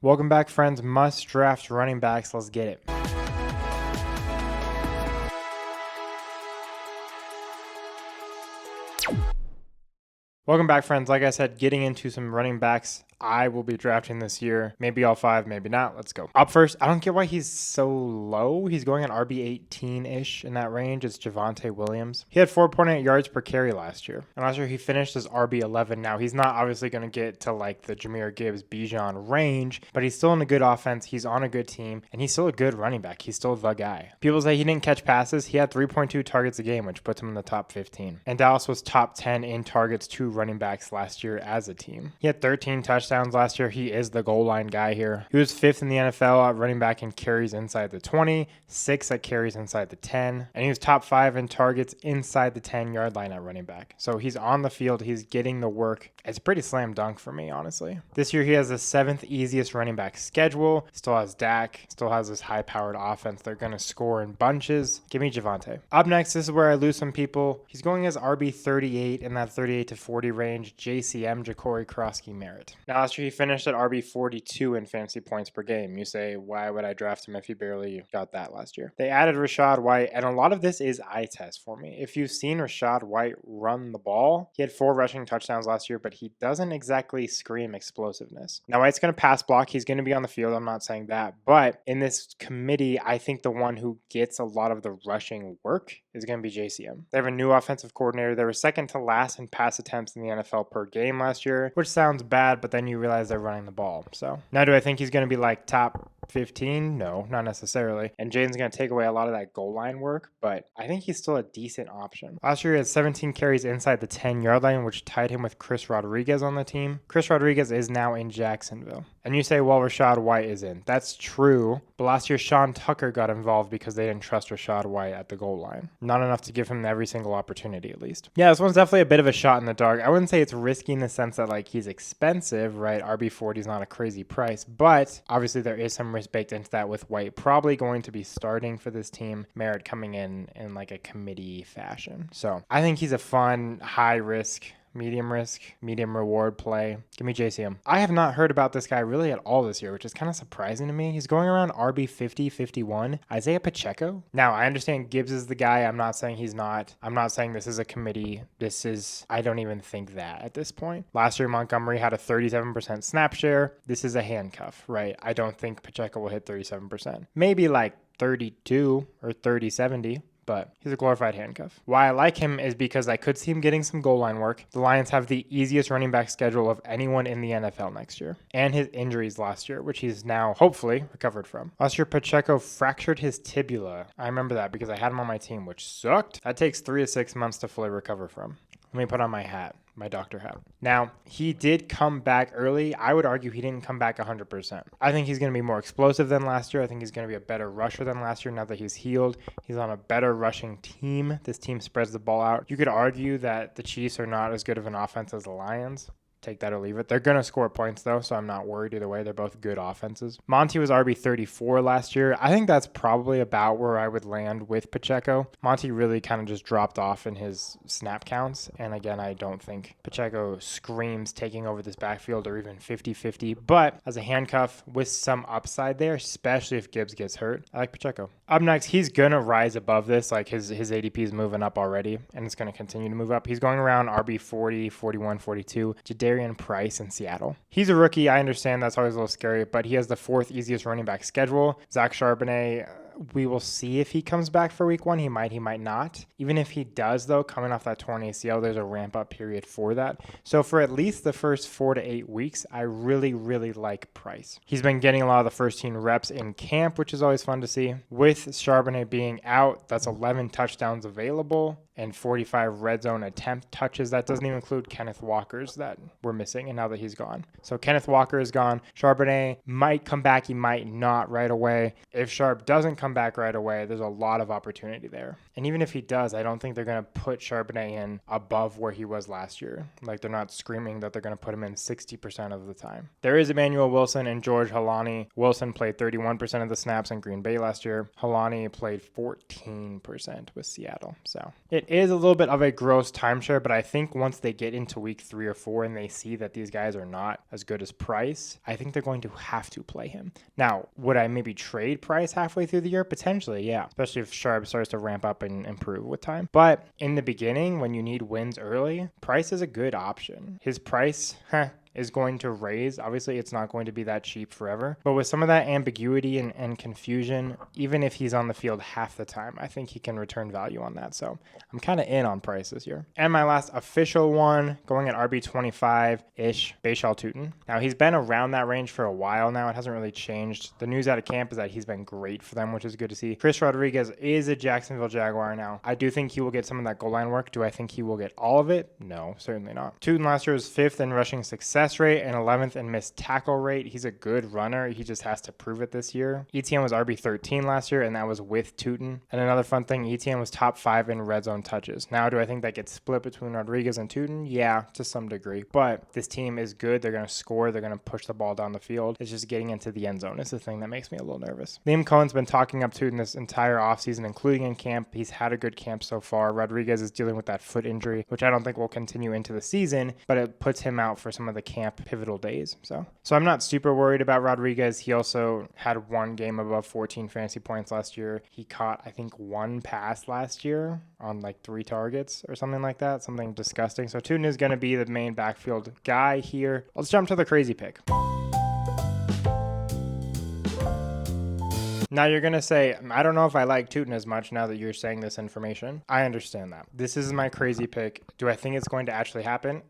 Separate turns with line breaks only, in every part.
Welcome back, friends. Must draft running backs. Let's get it. Welcome back, friends. Like I said, getting into some running backs I will be drafting this year. Maybe all five, maybe not. Let's go. Up first, I don't get why he's so low. He's going at RB 18-ish in that range. It's Javonte Williams. He had 4.8 yards per carry last year. And last year he finished as RB 11. Now, he's not obviously going to get to like the Jahmyr Gibbs, Bijan range, but he's still in a good offense. He's on a good team, and he's still a good running back. He's still the guy. People say he didn't catch passes. He had 3.2 targets a game, which puts him in the top 15. And Dallas was top 10 in targets to running backs last year as a team. He had 13 touchdowns last year. He is the goal line guy here. He was 5th in the NFL at running back in carries inside the 20, 6th at carries inside the 10, and he was top 5 in targets inside the 10-yard line at running back. So he's on the field. He's getting the work. It's pretty slam dunk for me, honestly. This year he has the 7th easiest running back schedule. Still has Dak. Still has this high-powered offense. They're going to score in bunches. Give me Javonte. Up next, this is where I lose some people. He's going as RB 38 in that 38 to 40 range. JCM, Ja'Cory Krosky Merritt. Now, last year he finished at RB 42 in fantasy points per game. You say, why would I draft him if he barely got that last year? They added Rachaad White, and a lot of this is eye test for me. If you've seen Rachaad White run the ball, he had 4 rushing touchdowns last year, but he doesn't exactly scream explosiveness. Now, White's going to pass block. He's going to be on the field. I'm not saying that. But in this committee, I think the one who gets a lot of the rushing work is going to be JCM. They have a new offensive coordinator. They were second to last in pass attempts in the NFL per game last year, which sounds bad, but then you realize they're running the ball. So now do I think he's going to be like top 15? No, not necessarily. And Jaden's going to take away a lot of that goal line work, but I think he's still a decent option. Last year he had 17 carries inside the 10-yard line, which tied him with Chris Rodriguez on the team. Chris Rodriguez is now in Jacksonville. And you say, well, Rachaad White is in. That's true. But last year, Sean Tucker got involved because they didn't trust Rachaad White at the goal line. Not enough to give him every single opportunity, at least. Yeah, this one's definitely a bit of a shot in the dark. I wouldn't say it's risky in the sense that, like, he's expensive, right? RB 40 is not a crazy price. But obviously, there is some risk baked into that with White probably going to be starting for this team. Merritt coming in like a committee fashion. So I think he's a fun, high risk, medium risk, medium reward play. Give me JCM. I have not heard about this guy really at all this year, which is kind of surprising to me. He's going around RB 50, 51. Isaiah Pacheco. Now, I understand Gibbs is the guy. I'm not saying he's not. I'm not saying this is a committee. I don't even think that at this point. Last year, Montgomery had a 37% snap share. This is a handcuff, right? I don't think Pacheco will hit 37%. Maybe like 32 or 30-70. But he's a glorified handcuff. Why I like him is because I could see him getting some goal line work. The Lions have the easiest running back schedule of anyone in the NFL next year. And his injuries last year, which he's now hopefully recovered from. Last year, Pacheco fractured his tibia. I remember that because I had him on my team, which sucked. That takes 3 to 6 months to fully recover from. Let me put on my hat. My doctor hat. Now, he did come back early. I would argue he didn't come back 100%. I think he's going to be more explosive than last year. I think he's going to be a better rusher than last year now that he's healed. He's on a better rushing team. This team spreads the ball out. You could argue that the Chiefs are not as good of an offense as the Lions. Take that or leave it. They're going to score points, though, so I'm not worried either way. They're both good offenses. Monty was RB 34 last year. I think that's probably about where I would land with Pacheco. Monty really kind of just dropped off in his snap counts. And again, I don't think Pacheco screams taking over this backfield or even 50-50. But as a handcuff with some upside there, especially if Gibbs gets hurt, I like Pacheco. Up next, he's going to rise above this. Like his ADP is moving up already, and it's going to continue to move up. He's going around RB 40, 41, 42. Darian Price in Seattle. He's a rookie. I understand that's always a little scary, but he has the 4th easiest running back schedule. Zach Charbonnet, we will see if he comes back for week 1. He might not. Even if he does, though, coming off that torn ACL, there's a ramp-up period for that. So for at least the first 4 to 8 weeks, I really, really like Price. He's been getting a lot of the first team reps in camp, which is always fun to see. With Charbonnet being out, that's 11 touchdowns available and 45 red zone attempt touches. That doesn't even include Kenneth Walker's that we're missing, and now that he's gone. So Kenneth Walker is gone. Charbonnet might come back. He might not right away. If Sharp doesn't come come back right away, there's a lot of opportunity there. And even if he does, I don't think they're going to put Charbonnet in above where he was last year. Like, they're not screaming that they're going to put him in 60% of the time. There is Emmanuel Wilson and George Halani. Wilson played 31% of the snaps in Green Bay last year. Halani played 14% with Seattle. So it is a little bit of a gross timeshare, but I think once they get into week 3 or 4 and they see that these guys are not as good as Price, I think they're going to have to play him. Now, would I maybe trade Price halfway through the year? Potentially, yeah. Especially if Sharp starts to ramp up and improve with time. But in the beginning, when you need wins early, Price is a good option. His price, is going to raise. Obviously, it's not going to be that cheap forever. But with some of that ambiguity and confusion, even if he's on the field half the time, I think he can return value on that. So I'm kind of in on Price this year. And my last official one, going at RB25-ish, Bashal Tutin. Now, he's been around that range for a while now. It hasn't really changed. The news out of camp is that he's been great for them, which is good to see. Chris Rodriguez is a Jacksonville Jaguar now. I do think he will get some of that goal line work. Do I think he will get all of it? No, certainly not. Tutin last year was 5th in rushing success rate and 11th in missed tackle rate. He's a good runner. He just has to prove it this year. ETN was RB13 last year, and that was with Tutin. And another fun thing, ETN was top 5 in red zone touches. Now, do I think that gets split between Rodriguez and Tutin? Yeah, to some degree. But this team is good. They're going to score. They're going to push the ball down the field. It's just getting into the end zone is the thing that makes me a little nervous. Liam Cohen's been talking up Tutin this entire offseason, including in camp. He's had a good camp so far. Rodriguez is dealing with that foot injury, which I don't think will continue into the season, but it puts him out for some of the camp pivotal days. So I'm not super worried about Rodriguez. He also had one game above 14 fantasy points last year. He caught, I think, 1 pass last year on like 3 targets or something like that. Something disgusting. So Tutin is going to be the main backfield guy here. Let's jump to the crazy pick. Now you're going to say, I don't know if I like Tutin as much now that you're saying this information. I understand that. This is my crazy pick. Do I think it's going to actually happen?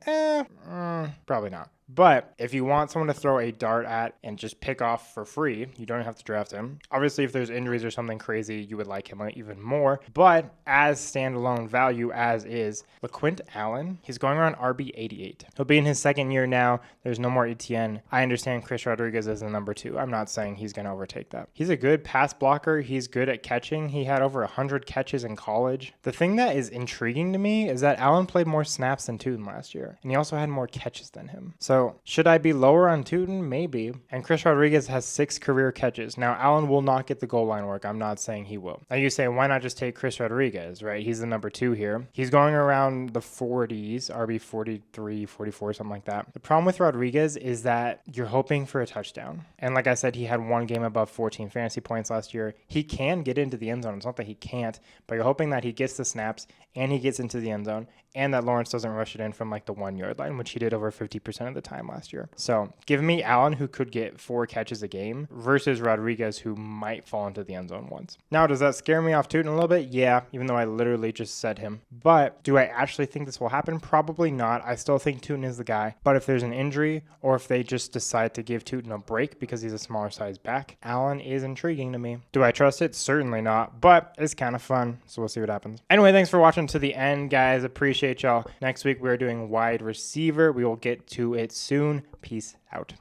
Probably not. But if you want someone to throw a dart at and just pick off for free, you don't have to draft him. Obviously, if there's injuries or something crazy, you would like him even more. But as standalone value as is, LaQuint Allen, he's going around RB88. He'll be in his 2nd year now. There's no more ETN. I understand Chris Rodriguez is the number 2. I'm not saying he's going to overtake that. He's a good pass blocker. He's good at catching. He had over 100 catches in college. The thing that is intriguing to me is that Allen played more snaps than Tutin last year, and he also had more catches than him. So should I be lower on Tutin? Maybe. And Chris Rodriguez has 6 career catches. Now, Allen will not get the goal line work. I'm not saying he will. Now, you say, why not just take Chris Rodriguez, right? He's the number 2 here. He's going around the 40s, RB 43, 44, something like that. The problem with Rodriguez is that you're hoping for a touchdown. And like I said, he had 1 game above 14 fantasy points last year. He can get into the end zone. It's not that he can't, but you're hoping that he gets the snaps and he gets into the end zone and that Lawrence doesn't rush it in from like the 1-yard line, which he did over 50% of the time last year. So give me Allen, who could get 4 catches a game, versus Rodriguez, who might fall into the end zone once. Now, does that scare me off Tutin a little bit? Yeah, even though I literally just said him. But do I actually think this will happen? Probably not. I still think Tutin is the guy. But if there's an injury, or if they just decide to give Tutin a break because he's a smaller size back, Allen is intriguing to me. Do I trust it? Certainly not. But it's kind of fun, so we'll see what happens. Anyway, thanks for watching to the end, guys. Appreciate y'all. Next week, we're doing wide receiver. We will get to it soon. Peace out.